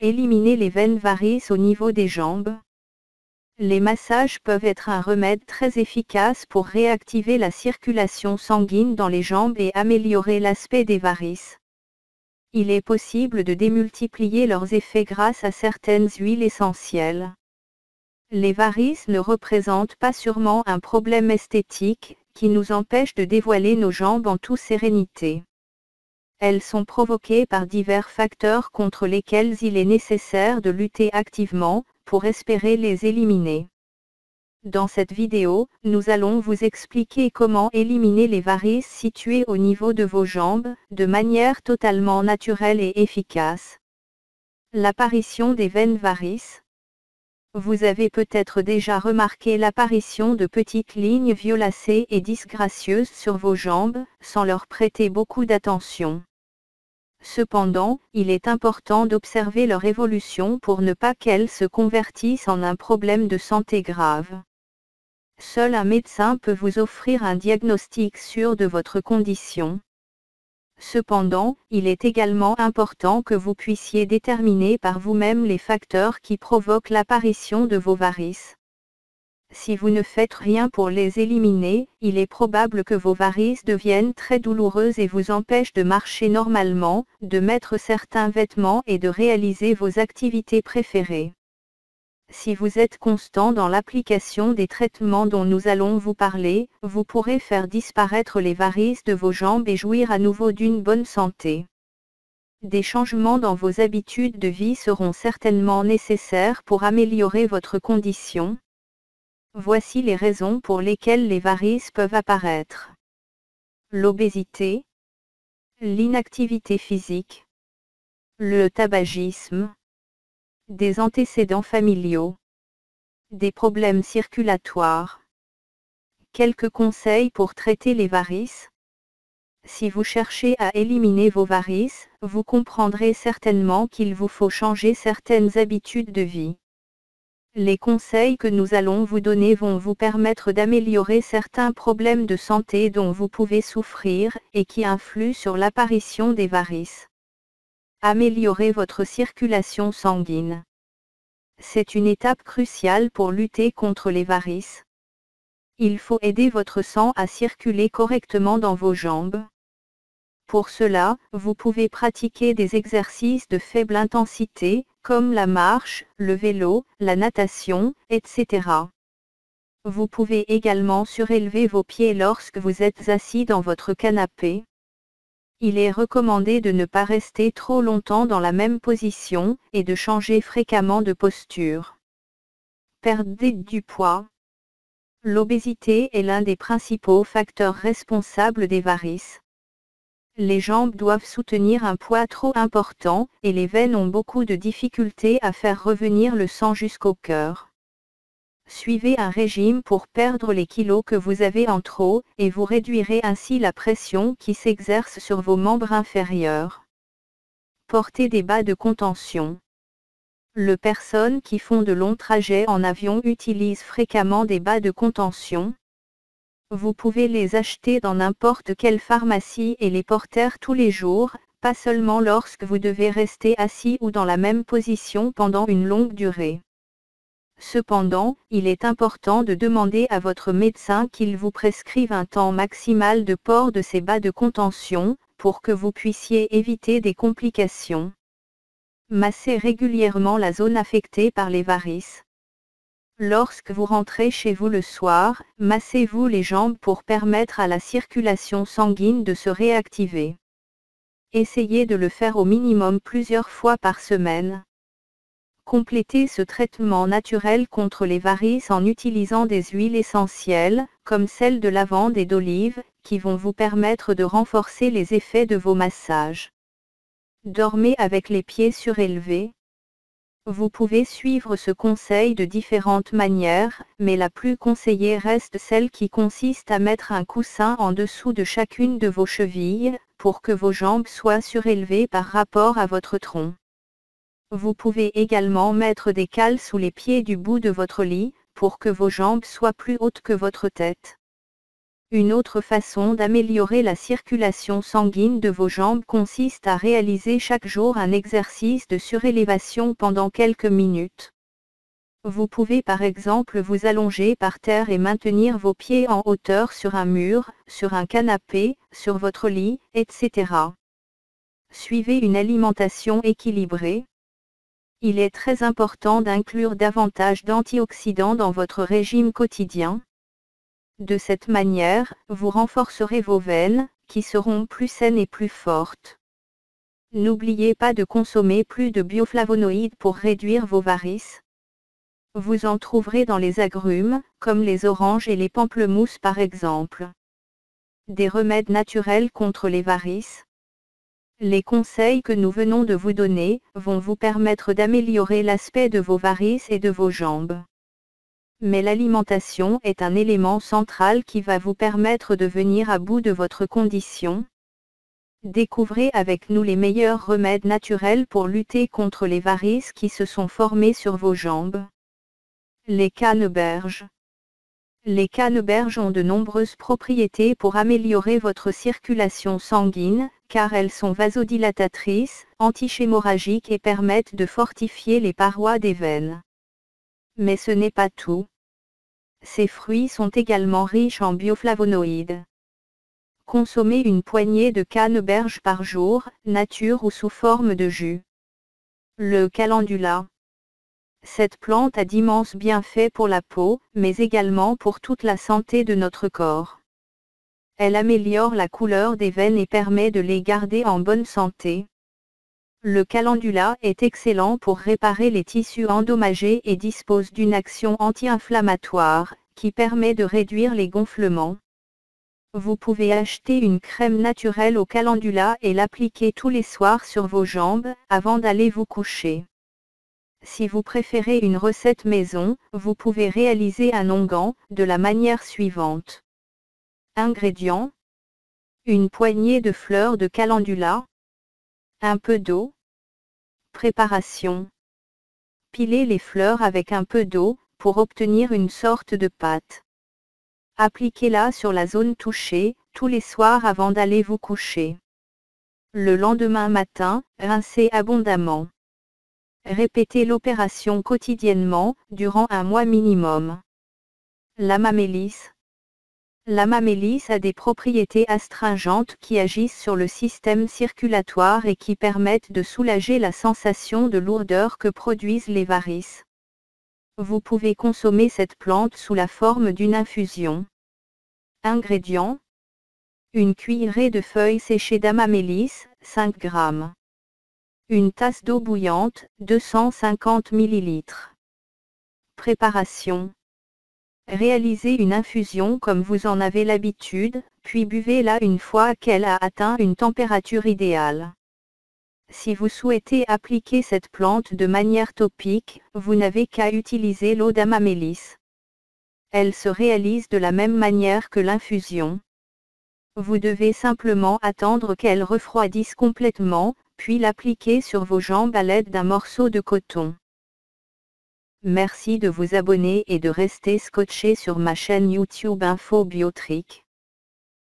Éliminer les veines varices au niveau des jambes. Les massages peuvent être un remède très efficace pour réactiver la circulation sanguine dans les jambes et améliorer l'aspect des varices. Il est possible de démultiplier leurs effets grâce à certaines huiles essentielles. Les varices ne représentent pas seulement un problème esthétique, qui nous empêche de dévoiler nos jambes en toute sérénité. Elles sont provoquées par divers facteurs contre lesquels il est nécessaire de lutter activement, pour espérer les éliminer. Dans cette vidéo, nous allons vous expliquer comment éliminer les varices situées au niveau de vos jambes, de manière totalement naturelle et efficace. L'apparition des veines varices. Vous avez peut-être déjà remarqué l'apparition de petites lignes violacées et disgracieuses sur vos jambes, sans leur prêter beaucoup d'attention. Cependant, il est important d'observer leur évolution pour ne pas qu'elles se convertissent en un problème de santé grave. Seul un médecin peut vous offrir un diagnostic sûr de votre condition. Cependant, il est également important que vous puissiez déterminer par vous-même les facteurs qui provoquent l'apparition de vos varices. Si vous ne faites rien pour les éliminer, il est probable que vos varices deviennent très douloureuses et vous empêchent de marcher normalement, de mettre certains vêtements et de réaliser vos activités préférées. Si vous êtes constant dans l'application des traitements dont nous allons vous parler, vous pourrez faire disparaître les varices de vos jambes et jouir à nouveau d'une bonne santé. Des changements dans vos habitudes de vie seront certainement nécessaires pour améliorer votre condition. Voici les raisons pour lesquelles les varices peuvent apparaître. L'obésité, l'inactivité physique, le tabagisme, des antécédents familiaux, des problèmes circulatoires. Quelques conseils pour traiter les varices. Si vous cherchez à éliminer vos varices, vous comprendrez certainement qu'il vous faut changer certaines habitudes de vie. Les conseils que nous allons vous donner vont vous permettre d'améliorer certains problèmes de santé dont vous pouvez souffrir, et qui influent sur l'apparition des varices. Améliorer votre circulation sanguine. C'est une étape cruciale pour lutter contre les varices. Il faut aider votre sang à circuler correctement dans vos jambes. Pour cela, vous pouvez pratiquer des exercices de faible intensité, comme la marche, le vélo, la natation, etc. Vous pouvez également surélever vos pieds lorsque vous êtes assis dans votre canapé. Il est recommandé de ne pas rester trop longtemps dans la même position, et de changer fréquemment de posture. Perdez du poids. L'obésité est l'un des principaux facteurs responsables des varices. Les jambes doivent soutenir un poids trop important, et les veines ont beaucoup de difficultés à faire revenir le sang jusqu'au cœur. Suivez un régime pour perdre les kilos que vous avez en trop, et vous réduirez ainsi la pression qui s'exerce sur vos membres inférieurs. Portez des bas de contention. Les personnes qui font de longs trajets en avion utilisent fréquemment des bas de contention. Vous pouvez les acheter dans n'importe quelle pharmacie et les porter tous les jours, pas seulement lorsque vous devez rester assis ou dans la même position pendant une longue durée. Cependant, il est important de demander à votre médecin qu'il vous prescrive un temps maximal de port de ces bas de contention, pour que vous puissiez éviter des complications. Massez régulièrement la zone affectée par les varices. Lorsque vous rentrez chez vous le soir, massez-vous les jambes pour permettre à la circulation sanguine de se réactiver. Essayez de le faire au minimum plusieurs fois par semaine. Complétez ce traitement naturel contre les varices en utilisant des huiles essentielles, comme celle de lavande et d'olive, qui vont vous permettre de renforcer les effets de vos massages. Dormez avec les pieds surélevés. Vous pouvez suivre ce conseil de différentes manières, mais la plus conseillée reste celle qui consiste à mettre un coussin en dessous de chacune de vos chevilles, pour que vos jambes soient surélevées par rapport à votre tronc. Vous pouvez également mettre des cales sous les pieds du bout de votre lit, pour que vos jambes soient plus hautes que votre tête. Une autre façon d'améliorer la circulation sanguine de vos jambes consiste à réaliser chaque jour un exercice de surélévation pendant quelques minutes. Vous pouvez par exemple vous allonger par terre et maintenir vos pieds en hauteur sur un mur, sur un canapé, sur votre lit, etc. Suivez une alimentation équilibrée. Il est très important d'inclure davantage d'antioxydants dans votre régime quotidien. De cette manière, vous renforcerez vos veines, qui seront plus saines et plus fortes. N'oubliez pas de consommer plus de bioflavonoïdes pour réduire vos varices. Vous en trouverez dans les agrumes, comme les oranges et les pamplemousses par exemple. Des remèdes naturels contre les varices. Les conseils que nous venons de vous donner vont vous permettre d'améliorer l'aspect de vos varices et de vos jambes. Mais l'alimentation est un élément central qui va vous permettre de venir à bout de votre condition. Découvrez avec nous les meilleurs remèdes naturels pour lutter contre les varices qui se sont formées sur vos jambes. Les canneberges. Les canneberges ont de nombreuses propriétés pour améliorer votre circulation sanguine, car elles sont vasodilatatrices, antichémorragiques et permettent de fortifier les parois des veines. Mais ce n'est pas tout. Ces fruits sont également riches en bioflavonoïdes. Consommez une poignée de canneberge par jour, nature ou sous forme de jus. Le calendula. Cette plante a d'immenses bienfaits pour la peau, mais également pour toute la santé de notre corps. Elle améliore la couleur des veines et permet de les garder en bonne santé. Le calendula est excellent pour réparer les tissus endommagés et dispose d'une action anti-inflammatoire, qui permet de réduire les gonflements. Vous pouvez acheter une crème naturelle au calendula et l'appliquer tous les soirs sur vos jambes, avant d'aller vous coucher. Si vous préférez une recette maison, vous pouvez réaliser un onguent de la manière suivante. Ingrédients. Une poignée de fleurs de calendula. Un peu d'eau. Préparation. Pilez les fleurs avec un peu d'eau, pour obtenir une sorte de pâte. Appliquez-la sur la zone touchée, tous les soirs avant d'aller vous coucher. Le lendemain matin, rincez abondamment. Répétez l'opération quotidiennement, durant un mois minimum. L'amamélis. L'amamélis a des propriétés astringentes qui agissent sur le système circulatoire et qui permettent de soulager la sensation de lourdeur que produisent les varices. Vous pouvez consommer cette plante sous la forme d'une infusion. Ingrédients. Une cuillerée de feuilles séchées d'amamélis, 5 g. Une tasse d'eau bouillante, 250 ml. Préparation. Réalisez une infusion comme vous en avez l'habitude, puis buvez-la une fois qu'elle a atteint une température idéale. Si vous souhaitez appliquer cette plante de manière topique, vous n'avez qu'à utiliser l'eau d'amamélis. Elle se réalise de la même manière que l'infusion. Vous devez simplement attendre qu'elle refroidisse complètement, puis l'appliquer sur vos jambes à l'aide d'un morceau de coton. Merci de vous abonner et de rester scotché sur ma chaîne YouTube Info Biotrick.